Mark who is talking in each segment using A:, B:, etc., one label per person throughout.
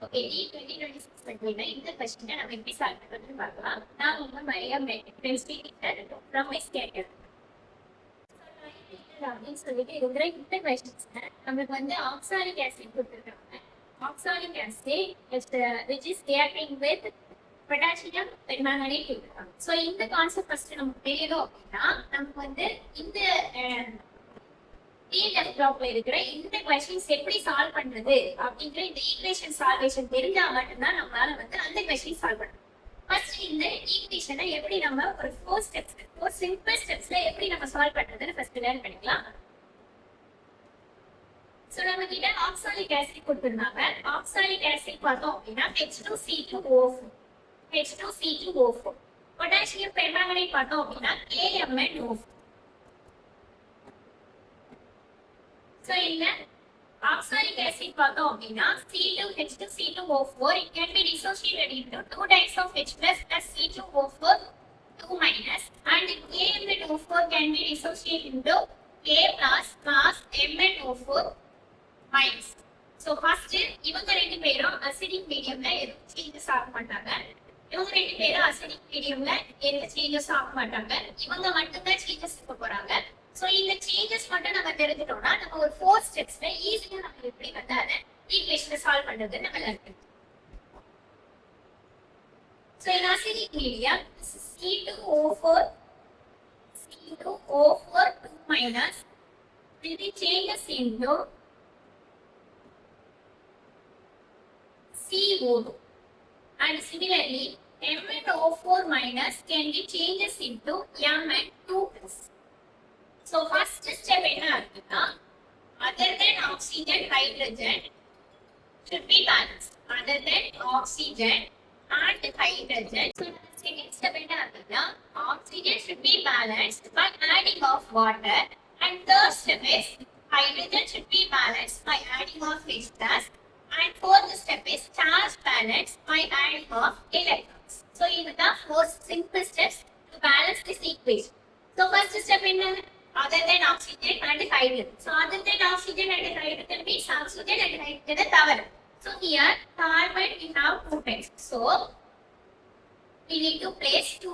A: Okay, NEET 2026 பார்த்தீங்கன்னா இந்த கொஸ்டினை நம்ம எப்படி சால்வ் பண்ணுறதுன்னு பார்க்கலாம். நான் உங்க மரியா ஃப்ரம் மை ஸ்டேட் அப்படின்னு சொல்லிட்டு இருக்கிற இந்த கொஸ்டின்ஸ்ல நமக்கு வந்து ஆக்சாலிக் ஆசிட் கொடுத்துருக்காங்க. Oxalic acid which is reacting with potassium permanganate கொடுத்துருக்காங்க. ஸோ இந்த கான்செப்ட் ஃபர்ஸ்ட் நமக்கு தெரியணும் அப்படின்னா நமக்கு வந்து இந்த ப்ளாக்ல இருக்கிற இந்த கொஸ்டின்ஸ் எப்படி சால்வ் பண்றது அப்படிங்கிற இந்த ஈக்குவேஷன் சால்வேஷன் தெரிஞ்சா மட்டும்தான் நம்மளால வந்து அந்த கொஸ்டின் சால்வ் பண்ணணும். ஃபர்ஸ்ட் இந்த ஈக்குவேஷனை எப்படி நம்ம ஒரு 4 ஸ்டெப்ஸ் 4 சிம்பிள் ஸ்டெப்ஸ்ல எப்படி நம்ம சால்வ் பண்றதுன்னு ஃபர்ஸ்ட் லேர்ன் பண்ணிக்கலாம். சோ நம்ம கிட்ட ஆக்சாலிக் ஆசிட் கொடுத்திருந்தாங்க. ஆக்சாலிக் ஆசிட் பார்த்தோம் அப்படின்னா H2C2O4 H2C2O4. பொட்டாசியம் பெர்மாங்கனேட் பார்த்தோம் அப்படின்னா KMnO4. So in the oxalic acid பார்த்தோம் அப்படின்னா C2H2C2O4 it can be dissociated into 2 types of H plus C2O4 2 minus and KMnO4 can be dissociated into K plus MnO4 minus. So first இவங்க ரெண்டு பேரும் acidic மீடியம்ல எதுவும் changes ஆக மாட்டாங்க. இவங்க ரெண்டு பேரும் அசிடிக் மீடியம்ல எந்த சேஞ்சஸ் ஆக மாட்டாங்க. இவங்க மட்டும்தான் சேஞ்சஸ் இருக்க போறாங்க. சோ இந்த சேஞ்சஸ் மட்டும் நம்ம தெரிஞ்சிட்டோம்னா நம்ம ஒரு 4 ஸ்டெப்ஸ்ல ஈஸியா நம்ம எப்படி வந்து அதை ஈக்குவேஷனை சால்வ் பண்றது நம்ம learn. So in acidic medium C2O4 2 minus will be changes into CO2 and similarly MnO4 minus can be changes into Mn2 plus. So first step என்ன அப்படின்னா other than oxygen hydrogen should be balanced. Other than oxygen and hydrogen. So second step என்ன அப்படின்னா oxygen should be balanced by adding of water and third step is hydrogen should be balanced by adding of H plus and fourth step is charge balanced by adding of electrons. So இதுதான் 4 simple steps to balance this equation. So first step என்ன other than oxygen and hydrogen. So other than oxygen and hydrogen means oxygen and hydrogen தவிர. So here carbon we have 2 times. So we need to place 2.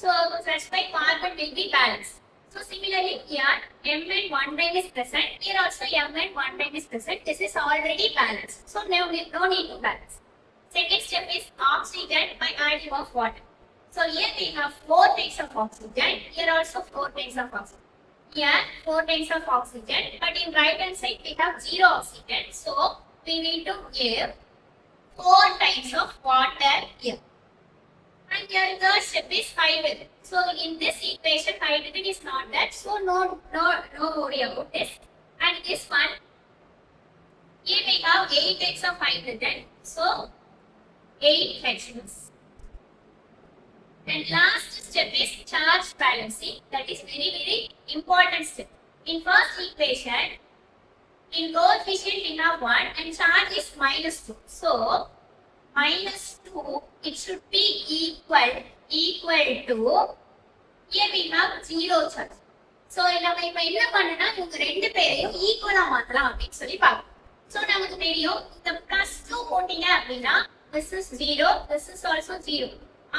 A: So that's why carbon will be balanced. So similarly here Mn 1 time is present. Here also Mn 1 time is present. This is already balanced. So no need to balance. Second step is oxygen by adding of water. So here we have 4 types of oxygen. Here also 4 types of oxygen. Here 4 types of oxygen, but in right hand side we have 0 oxygen. So we need to give 4 types of water here. And here third step is hydrogen. So in this equation hydrogen is not that. So no worry about this. And this one, here we have 8 types of hydrogen. So 8 hydrogens. And last step is charge balancing. That is very important step. In first equation, in coefficient we have 1 and charge is -2. So -2 it should be equal to here we have 0 charge. So நம்ம இப்ப என்ன பண்ணனா இவங்க ரெண்டு பேரையும் ஈக்குவலா மாத்தலாம் அப்படினு சொல்லி பார்ப்போம். So நமக்கு தெரியும் இந்த +2 போட்டீங்க அப்படினா this is 0, this is also 0.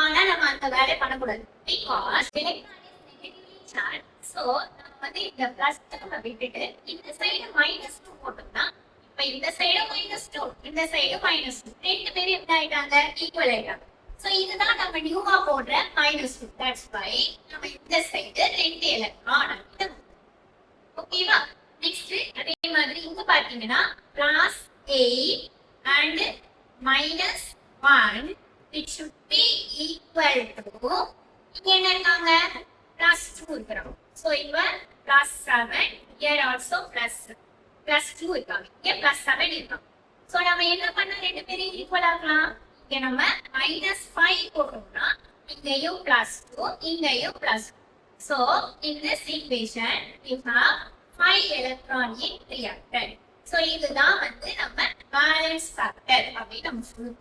A: ஆனா நம்ம அந்த வேலையை பண்ணக்கூடாது because electron is negatively charged. So நம்ம வந்து இந்த பிளஸ் நம்ம விட்டுட்டு இந்த சைடு -2 போட்டோம்னா இப்ப இந்த சைடு -2 இந்த சைடு -2 ரெண்டு பேரும் என்ன ஆயிட்டாங்க ஈக்குவல் ஆயிட்டாங்க. சோ இதுதான் நம்ம நியூவா போடுற -2. தட்ஸ் வை நம்ம இந்த சைடு 2 எலக்ட்ரான் ஓகேவா. நெக்ஸ்ட் அதே மாதிரி இங்க பாத்தீங்கன்னா +8 and -1 it should be equal to இங்க என்ன இருக்காங்க +2 இருக்கிறோம். So இங்க +7 here also +2 இருக்காங்க. இங்க +7 இருக்காங்க. So நம்ம என்ன பண்ண ரெண்டு பேரும் ஈக்குவல் ஆக்கலாம். இங்க நம்ம -5 போட்டோம்னா இங்கேயும் +2 இங்கேயும் +2. So in this equation we have 5 electron in reactor. So இதுதான் வந்து நம்ம balance factor அப்படி நம்ம சொல்லுவோம்.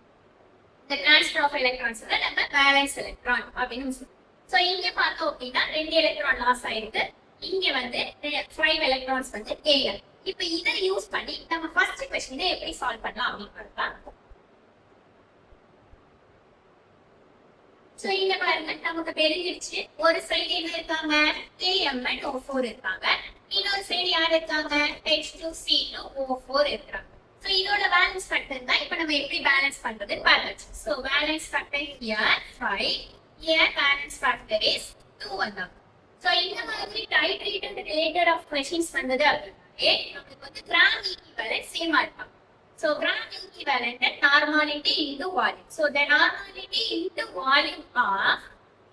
A: The transfer of electrons நம்ம valence electron அப்படின்னு சொல்லுவோம். So இங்க பார்த்தோம் அப்படின்னா 2 எலக்ட்ரான் லாஸ் ஆயிருக்கு. இங்க வந்து 5 எலக்ட்ரான்ஸ் வந்து gain. இப்போ இத யூஸ் பண்ணி நம்ம ஃபர்ஸ்ட் क्वेश्चन எப்படி சால்வ் பண்ணலாம் அப்படிங்கறத பார்ப்போம். சோ இங்க பாருங்க நமக்கு தெரிஞ்சிருச்சு ஒரு சைடு என்ன இருக்காங்க KMnO4 இருக்காங்க இன்னொரு சைடு யார் இருக்காங்க H2CO4 இருக்காங்க சோ இதோட பேலன்ஸ் ஃபேக்டர் தான் இப்போ நம்ம எப்படி பேலன்ஸ் பண்றதுன்னு பார்த்தாச்சு so balance factor here 5 here balance factor is 2 வந்தாங்க சோ இந்த மாதிரி டைட்ரேட்டட் ரிலேட்டட் ஆஃப் क्वेश्चंस வந்தது அப்படியே நமக்கு வந்து கிராம் ஈக்விவலென்ட் சேமா இருக்கும் so gram equivalent normality into volume so the normality into volume of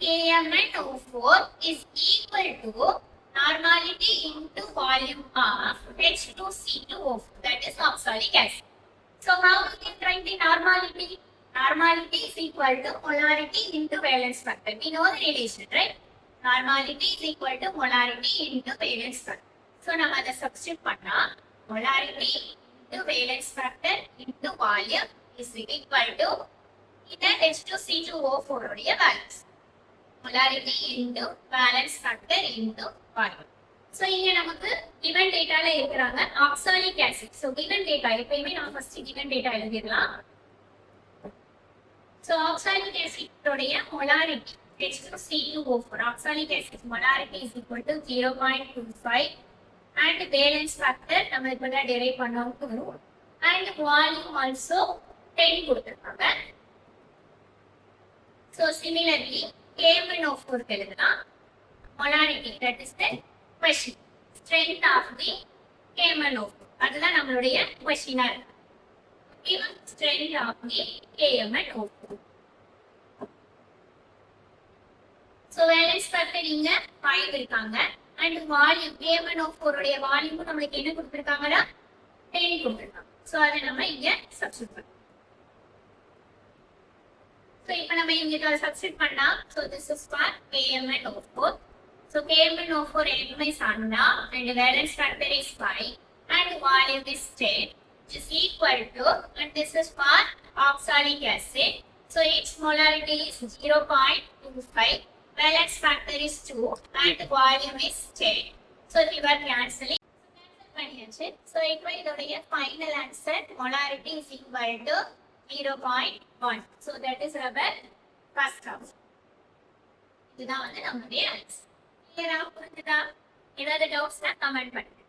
A: KMnO4 is equal to normality into volume of H2CO4 that is oxalic acid so how we can write the normality normality is equal to molarity into valence factor we know the relation right normality is equal to molarity into valence factor so now அதை substitute பண்ணா molarity into valence factor into volume is equal to the H2CO4 உடைய balance molarity into valence factor into volume so இங்க நமக்கு given dataல இருக்குறாங்க oxalic acid so given data எப்பவுமே நான் first given data எழுதிடலாம் so oxalic acid உடைய molarity H2CO4 oxalic acid molarity is equal to 0.25 and valence factor நம்ம இப்பதான் derive பண்ணோம் 2 and volume also 10 கொடுத்திருக்காங்க so similarly KMnO4 எழுதலாம் molarity that is the question strength of the KMnO4 அதுதான் நம்மளுடைய question ஆ இருக்கு given strength of the KMnO4 so valence factor இங்க 5 இருக்காங்க and volume KMnO4 உடைய volume நமக்கு என்ன கொடுத்திருக்காங்கனா 10 கொடுத்திருக்காங்க so அதை நம்ம இங்க substitute பண்ணலாம் so இப்போ நம்ம இங்க substitute பண்ணா so this is for KMnO4 so KMnO4 elements ஆனா and valence factor is 5 and volume is 10 which is equal to and this is for oxalic acid so its molarity is 0.25 valence factor is 2 and volume is 10 so if you are cancelling பண்ணியாச்சு so இப்போ இதோட final answer molarity is equal to 0.1 so that is our first option இதுதான் வந்து நம்மளுடைய answer clear ஆ புரிஞ்சுதா ஏதாவது டவுட்ஸ்னா comment பண்ணுங்க